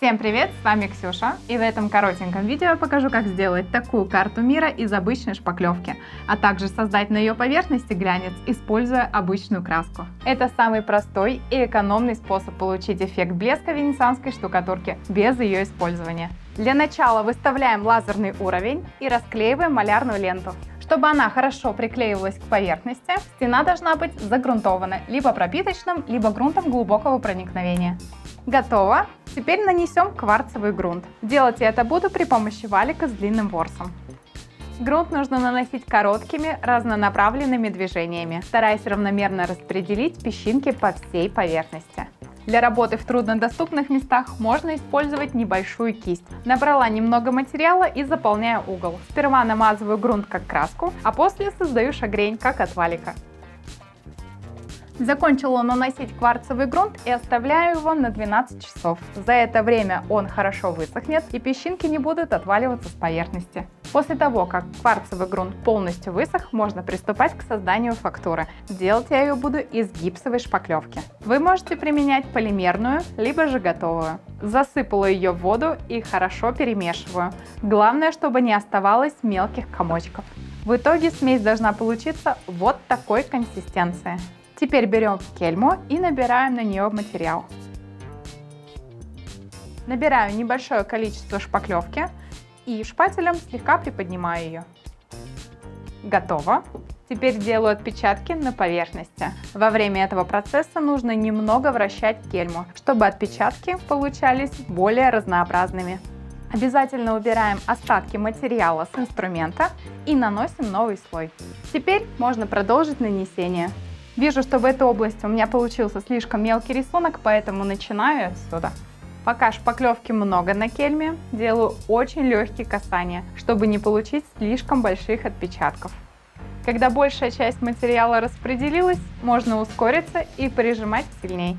Всем привет, с вами Ксюша, и в этом коротеньком видео я покажу, как сделать такую карту мира из обычной шпаклевки, а также создать на ее поверхности глянец, используя обычную краску. Это самый простой и экономный способ получить эффект блеска венецианской штукатурки без ее использования. Для начала выставляем лазерный уровень и расклеиваем малярную ленту. Чтобы она хорошо приклеивалась к поверхности, стена должна быть загрунтована либо пропиточным, либо грунтом глубокого проникновения. Готово! Теперь нанесем кварцевый грунт. Делать я это буду при помощи валика с длинным ворсом. Грунт нужно наносить короткими, разнонаправленными движениями, стараясь равномерно распределить песчинки по всей поверхности. Для работы в труднодоступных местах можно использовать небольшую кисть. Набрала немного материала и заполняю угол. Сперва намазываю грунт как краску, а после создаю шагрень как от валика. Закончила наносить кварцевый грунт и оставляю его на 12 часов. За это время он хорошо высохнет и песчинки не будут отваливаться с поверхности. После того, как кварцевый грунт полностью высох, можно приступать к созданию фактуры. Делать я ее буду из гипсовой шпаклевки. Вы можете применять полимерную, либо же готовую. Засыпала ее в воду и хорошо перемешиваю. Главное, чтобы не оставалось мелких комочков. В итоге смесь должна получиться вот такой консистенции. Теперь берем кельму и набираем на нее материал. Набираю небольшое количество шпаклевки и шпателем слегка приподнимаю ее. Готово! Теперь делаю отпечатки на поверхности. Во время этого процесса нужно немного вращать кельму, чтобы отпечатки получались более разнообразными. Обязательно убираем остатки материала с инструмента и наносим новый слой. Теперь можно продолжить нанесение. Вижу, что в этой области у меня получился слишком мелкий рисунок, поэтому начинаю отсюда. Пока шпаклевки много на кельме, делаю очень легкие касания, чтобы не получить слишком больших отпечатков. Когда большая часть материала распределилась, можно ускориться и прижимать сильней.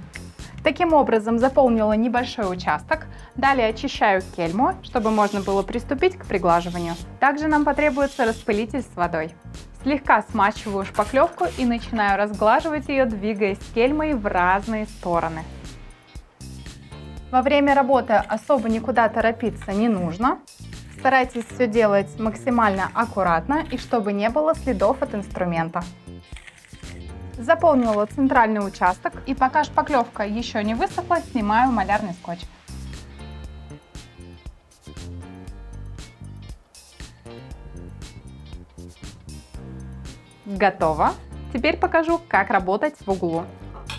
Таким образом заполнила небольшой участок, далее очищаю кельму, чтобы можно было приступить к приглаживанию. Также нам потребуется распылитель с водой. Слегка смачиваю шпаклевку и начинаю разглаживать ее, двигаясь кельмой в разные стороны. Во время работы особо никуда торопиться не нужно. Старайтесь все делать максимально аккуратно и чтобы не было следов от инструмента. Заполнила центральный участок и пока шпаклевка еще не высохла, снимаю малярный скотч. Готово! Теперь покажу, как работать в углу.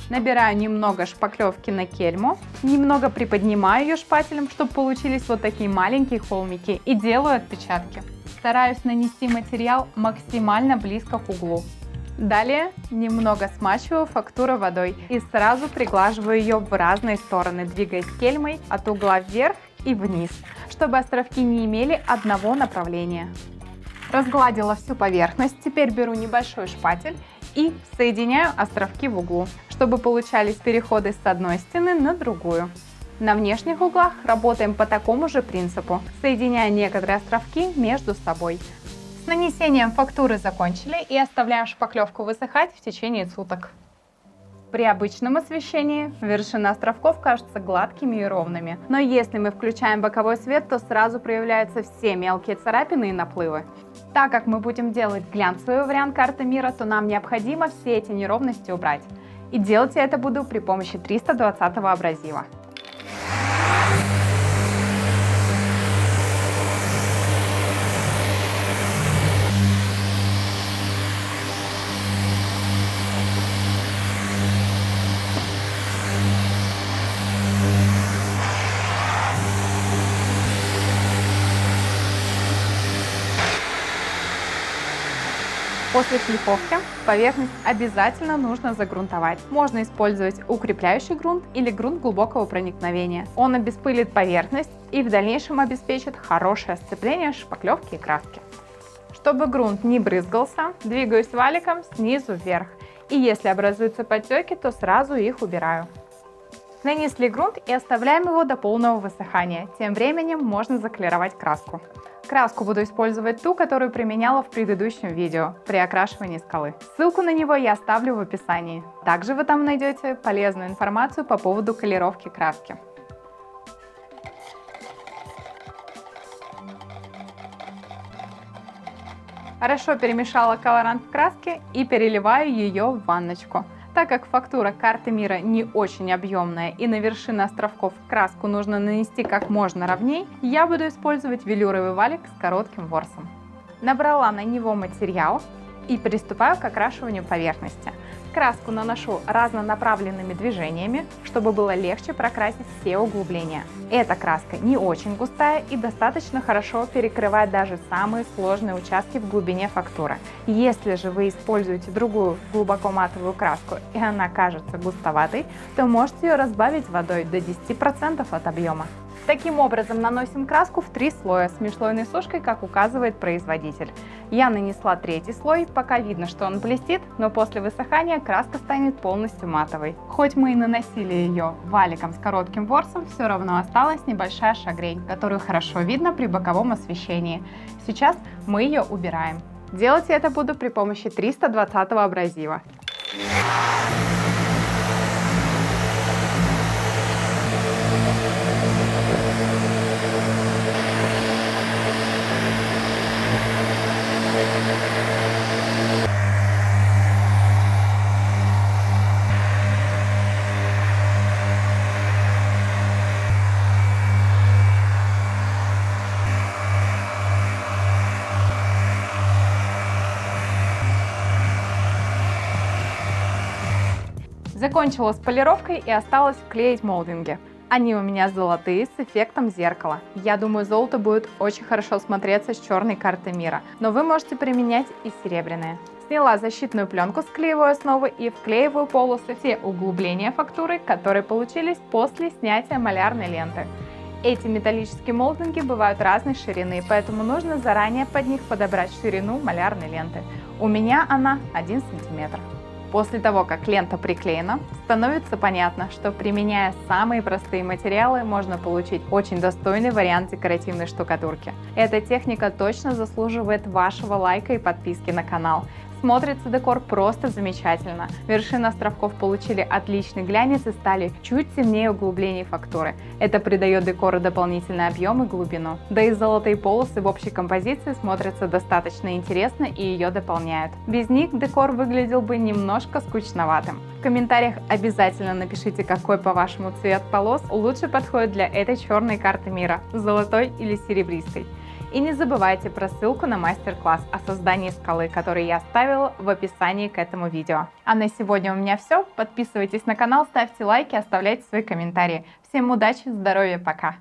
Набираю немного шпаклевки на кельму, немного приподнимаю ее шпателем, чтобы получились вот такие маленькие холмики, и делаю отпечатки. Стараюсь нанести материал максимально близко к углу. Далее немного смачиваю фактуру водой и сразу приглаживаю ее в разные стороны, двигаясь кельмой от угла вверх и вниз, чтобы островки не имели одного направления. Разгладила всю поверхность, теперь беру небольшой шпатель и соединяю островки в углу, чтобы получались переходы с одной стены на другую. На внешних углах работаем по такому же принципу, соединяя некоторые островки между собой. С нанесением фактуры закончили и оставляем шпаклевку высыхать в течение суток. При обычном освещении вершины островков кажутся гладкими и ровными, но если мы включаем боковой свет, то сразу проявляются все мелкие царапины и наплывы. Так как мы будем делать глянцевый вариант карты мира, то нам необходимо все эти неровности убрать. И делать я это буду при помощи 320 абразива. После шлифовки поверхность обязательно нужно загрунтовать. Можно использовать укрепляющий грунт или грунт глубокого проникновения. Он обеспылит поверхность и в дальнейшем обеспечит хорошее сцепление шпаклевки и краски. Чтобы грунт не брызгался, двигаюсь валиком снизу вверх. И если образуются подтеки, то сразу их убираю. Нанесли грунт и оставляем его до полного высыхания. Тем временем можно заклировать краску. Краску буду использовать ту, которую применяла в предыдущем видео при окрашивании скалы. Ссылку на него я оставлю в описании. Также вы там найдете полезную информацию по поводу колировки краски. Хорошо перемешала колорант в краске и переливаю ее в ванночку. Так как фактура карты мира не очень объемная и на вершины островков краску нужно нанести как можно ровней, я буду использовать велюровый валик с коротким ворсом. Набрала на него материал и приступаю к окрашиванию поверхности. Краску наношу разнонаправленными движениями, чтобы было легче прокрасить все углубления. Эта краска не очень густая и достаточно хорошо перекрывает даже самые сложные участки в глубине фактуры. Если же вы используете другую глубоко матовую краску и она кажется густоватой, то можете ее разбавить водой до 10% от объема. Таким образом наносим краску в 3 слоя с межслойной сушкой, как указывает производитель. Я нанесла 3-й слой, пока видно, что он блестит, но после высыхания краска станет полностью матовой. Хоть мы и наносили ее валиком с коротким ворсом, все равно осталась небольшая шагрень, которую хорошо видно при боковом освещении. Сейчас мы ее убираем. Делать я это буду при помощи 320 абразива. Закончила с полировкой и осталось вклеить молдинги. Они у меня золотые с эффектом зеркала. Я думаю, золото будет очень хорошо смотреться с черной карты мира, но вы можете применять и серебряные. Сняла защитную пленку с клеевой основы и вклеиваю полосы все углубления фактуры, которые получились после снятия малярной ленты. Эти металлические молдинги бывают разной ширины, поэтому нужно заранее под них подобрать ширину малярной ленты. У меня она 1 см. После того, как лента приклеена, становится понятно, что применяя самые простые материалы, можно получить очень достойный вариант декоративной штукатурки. Эта техника точно заслуживает вашего лайка и подписки на канал. Смотрится декор просто замечательно. Вершины островков получили отличный глянец и стали чуть темнее углублений фактуры. Это придает декору дополнительный объем и глубину. Да и золотые полосы в общей композиции смотрятся достаточно интересно и ее дополняют. Без них декор выглядел бы немножко скучноватым. В комментариях обязательно напишите, какой по-вашему цвет полос лучше подходит для этой черной карты мира, золотой или серебристой. И не забывайте про ссылку на мастер-класс о создании скалы, который я оставила в описании к этому видео. А на сегодня у меня все. Подписывайтесь на канал, ставьте лайки, оставляйте свои комментарии. Всем удачи, здоровья, пока!